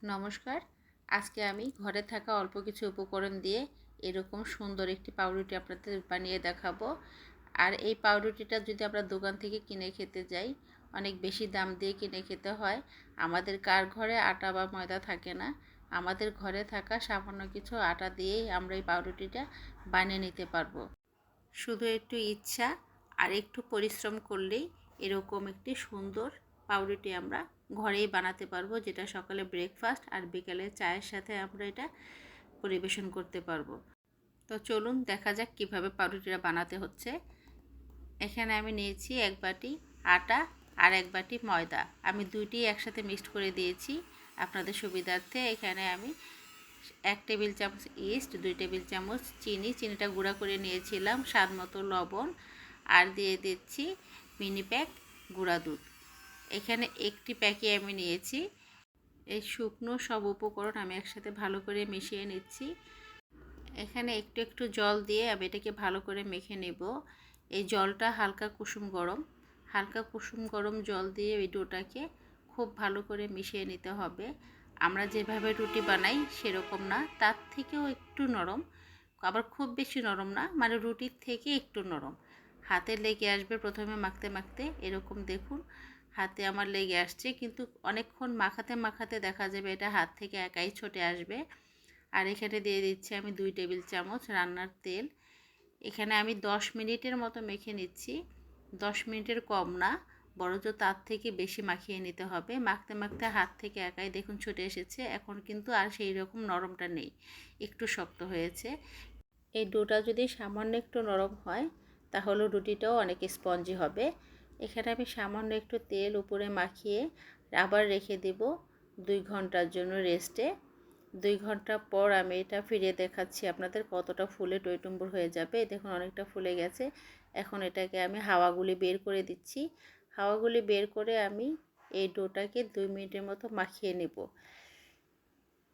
নমস্কার। আজকে আমি ঘরে থাকা অল্প কিছু উপকরণ দিয়ে এরকম সুন্দর একটি পাউরুটি আপনাদের বানিয়ে দেখাবো। আর এই পাউরুটিটা যদি আমরা দোকান থেকে কিনে খেতে যাই, অনেক বেশি দাম দিয়ে কিনে খেতে হয়। আমাদের কার ঘরে আটা বা ময়দা থাকে না, আমাদের ঘরে থাকা সামান্য কিছু আটা দিয়েই আমরা এই পাউরুটিটা বানিয়ে নিতে পারবো। শুধু একটু ইচ্ছা আর একটু পরিশ্রম করলেই এরকম একটি সুন্দর পাউরুটি আমরা ঘরেই বানাতে পারবো, যেটা সকালে ব্রেকফাস্ট আর বিকালে চায়ের সাথে আমরা এটা পরিবেশন করতে পারবো। তো চলুন দেখা যাক কিভাবে পাউরুটিটা বানাতে হচ্ছে। এখানে আমি নিয়েছি এক বাটি আটা আর এক বাটি ময়দা। আমি দুইটি একসাথে মিক্সড করে দিয়েছি আপনাদের সুবিধার্থে। এখানে আমি 1 টেবিল চামচ ইস্ট, 2 টেবিল চামচ চিনিটা গুঁড়া করে নিয়েছিলাম, স্বাদ মতো লবণ, আর দিয়ে দিচ্ছি মিনি প্যাক গুঁড়া দুধ। এখানে একটি প্যাকে আমি নিয়েছি। এই শুকনো সব উপকরণ আমি একসাথে ভালো করে মিশিয়ে নিচ্ছি। এখানে একটু একটু জল দিয়ে আমি এটাকে ভালো করে মেখে নেব। এই জলটা হালকা কুসুম গরম জল দিয়ে এই ডোটাকে খুব ভালো করে মিশিয়ে নিতে হবে। আমরা যেভাবে রুটি বানাই সেরকম না, তার থেকেও একটু নরম, আবার খুব বেশি নরম না, মানে রুটির থেকে একটু নরম। হাতে লেগে আসবে প্রথমে মাখতে মাখতে, এরকম দেখুন হাতে আমার লেগে আসছে, কিন্তু অনেকক্ষণ মাখাতে মাখাতে দেখা যাবে এটা হাত থেকে একাই ছুটে আসবে। আর এখানে দিয়ে দিচ্ছি আমি 2 টেবিল চামচ রান্নার তেল। এখানে আমি 10 মিনিটের মতো মেখে নিচ্ছি। 10 মিনিটের কম না, বরঞ্চ তার থেকে বেশি মাখিয়ে নিতে হবে। মাখতে মাখতে হাত থেকে একাই দেখুন ছুটে এসেছে। এখন কিন্তু আর সেই রকম নরমটা নেই, একটু শক্ত হয়েছে। এই ডোটা যদি সামান্য একটু নরম হয় তাহলে রুটিটাও অনেক স্পঞ্জি হবে। এখানে আমি সামান্য একটু তেল উপরে মাখিয়ে আবার রেখে দেব 2 ঘন্টার জন্য রেস্টে। 2 ঘন্টা পর আমি এটা ফিরে দেখাচ্ছি আপনাদের কতটা ফুলে টইটুম্বুর হয়ে যাবে। দেখুন অনেকটা ফুলে গেছে। এখন এটাকে আমি হাওয়াগুলি বের করে দিচ্ছি। হাওয়াগুলি বের করে আমি এই ডোটাকে 2 মিনিটের মতো মাখিয়ে নেব।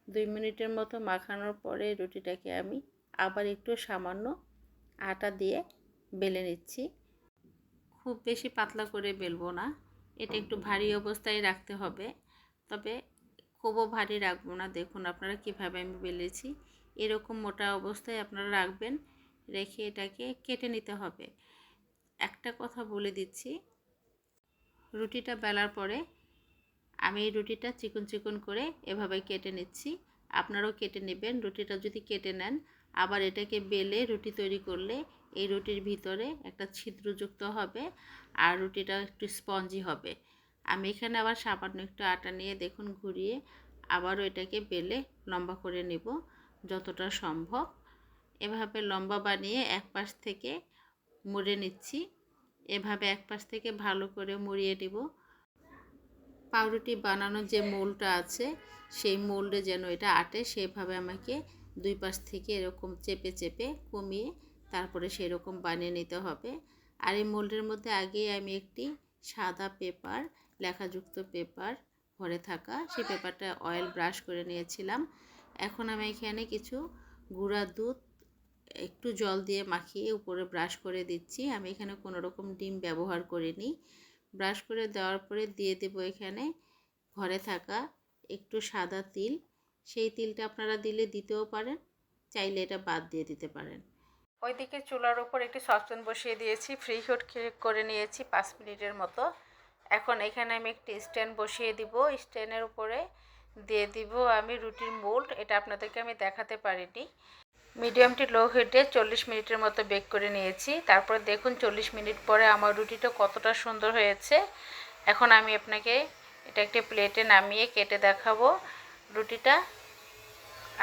2 মিনিটের মতো মাখানোর পরে রুটিটাকে আমি আবার একটু সামান্য আটা দিয়ে বেলে নিচ্ছি। খুব বেশি পাতলা করে বেলবো না, এটা একটু ভারী অবস্থায় রাখতে হবে, তবে খুবও ভারী রাখবো না। দেখুন আপনারা কিভাবে আমি বেলেছি, এরকম মোটা অবস্থায় আপনারা রাখবেন, রেখে এটাকে কেটে নিতে হবে। একটা কথা বলে দিচ্ছি, রুটিটা বেলার পরে আমি এই রুটিটা চিকন চিকন করে এভাবে কেটে নিচ্ছি। আপনারাও কেটে নেবেন। রুটিটা যদি কেটে নেন, আবার এটাকে বেলে রুটি তৈরি করলে এই রুটির ভিতরে একটা ছিদ্রযুক্ত হবে আর রুটিটা একটু স্পঞ্জি হবে। আমি এখানে আবার সামান্য একটু আটা নিয়ে দেখুন ঘুরিয়ে আবারও এটাকে বেলে লম্বা করে নেব যতটা সম্ভব। এভাবে লম্বা বানিয়ে এক পাশ থেকে মুড়ে নিচ্ছি। এভাবে এক পাশ থেকে ভালো করে মুড়িয়ে নেব। পাউরুটি বানানোর যে মোলটা আছে সেই মোল্ডে যেন এটা আটে, সেভাবে আমাকে 2 পাশ থেকে এরকম চেপে চেপে কমিয়ে তারপরে সেরকম বানিয়ে নিতে হবে। আর এই মোল্ডের মধ্যে আগে আমি একটি সাদা পেপার, লেখাযুক্ত পেপার ঘরে থাকা, সেই পেপারটা অয়েল ব্রাশ করে নিয়েছিলাম। এখন আমি এখানে কিছু গুঁড়া দুধ একটু জল দিয়ে মাখিয়ে উপরে ব্রাশ করে দিচ্ছি। আমি এখানে কোনো রকম ডিম ব্যবহার করিনি। ব্রাশ করে দেওয়ার পরে দিয়ে দেব এখানে ঘরে থাকা একটু সাদা তিল। সেই তিলটা আপনারা দিতেও পারেন, চাইলে এটা বাদ দিয়ে দিতে পারেন। ওইদিকে চুলার উপর একটি সসপ্যান বসিয়ে দিয়েছি, ফ্রি হিট করে নিয়েছি 5 মিনিটের মতো। এখন এখানে আমি একটি স্ট্যান্ড বসিয়ে দিব। স্ট্যান্ডের উপরে দিয়ে দিব আমি রুটির মোল্ড। এটা আপনাদেরকে আমি দেখাতে পারিনি। মিডিয়াম টু লো হিটে 40 মিনিটের মতো বেক করে নিয়েছি। তারপর দেখুন 40 মিনিট পরে আমার রুটিটা কতটা সুন্দর হয়েছে। এখন আমি আপনাকে এটা একটি প্লেটে নামিয়ে কেটে দেখাবো রুটিটা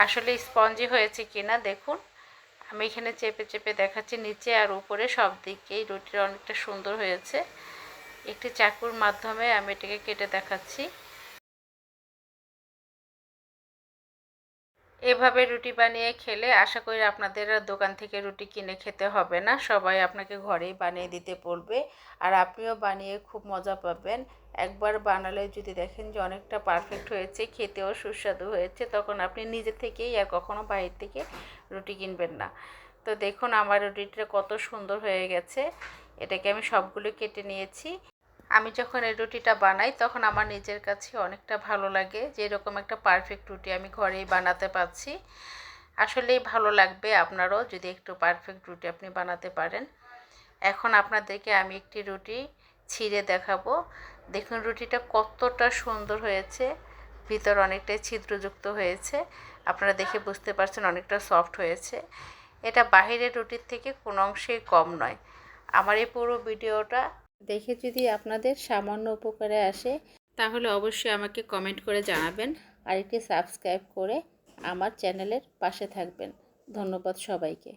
আসলে স্পঞ্জি হয়েছে কিনা। দেখুন আমি এখানে চেপে চেপে দেখাচ্ছি, নিচে আর উপরে সব দিকেই রুটিটা অনেকটা সুন্দর হয়েছে। একটি চাকুর মাধ্যমে আমি এটাকে কেটে দেখাচ্ছি। এভাবে রুটি বানিয়ে খেলে আশা করি আপনাদের দোকান থেকে রুটি কিনে খেতে হবে না, সবাই আপনাকে ঘরেই বানিয়ে দিতে বলবে, আর আপনিও বানিয়ে খুব মজা পাবেন। একবার বানালে যদি দেখেন যে অনেকটা পারফেক্ট হয়েছে, খেতেও সুস্বাদু হয়েছে, তখন আপনি নিজে থেকেই আর কখনো বাইরে থেকে রুটি কিনবেন না। তো দেখুন আমার রুটিটা কত সুন্দর হয়ে গেছে। এটাকে আমি সবগুলো কেটে নিয়েছি। আমি যখন এই রুটিটা বানাই তখন আমার নিজের কাছে অনেকটা ভালো লাগে যে এরকম একটা পারফেক্ট রুটি আমি ঘরেই বানাতে পারছি। আসলেই ভালো লাগবে আপনারও যদি একটু পারফেক্ট রুটি আপনি বানাতে পারেন। এখন আপনাদেরকে আমি একটি রুটি ছিঁড়ে দেখাবো। দেখুন রুটিটা কতটা সুন্দর হয়েছে, ভিতর অনেকটাই ছিদ্রযুক্ত হয়েছে। আপনারা দেখে বুঝতে পারছেন অনেকটা সফট হয়েছে। এটা বাহিরের রুটির থেকে কোনো অংশেই কম নয়। আমার এই পুরো ভিডিওটা দেখে যদি আপনাদের সামান্য উপকারে আসে তাহলে অবশ্যই আমাকে কমেন্ট করে জানাবেন আর একটি সাবস্ক্রাইব করে আমার চ্যানেলের পাশে থাকবেন। ধন্যবাদ সবাইকে।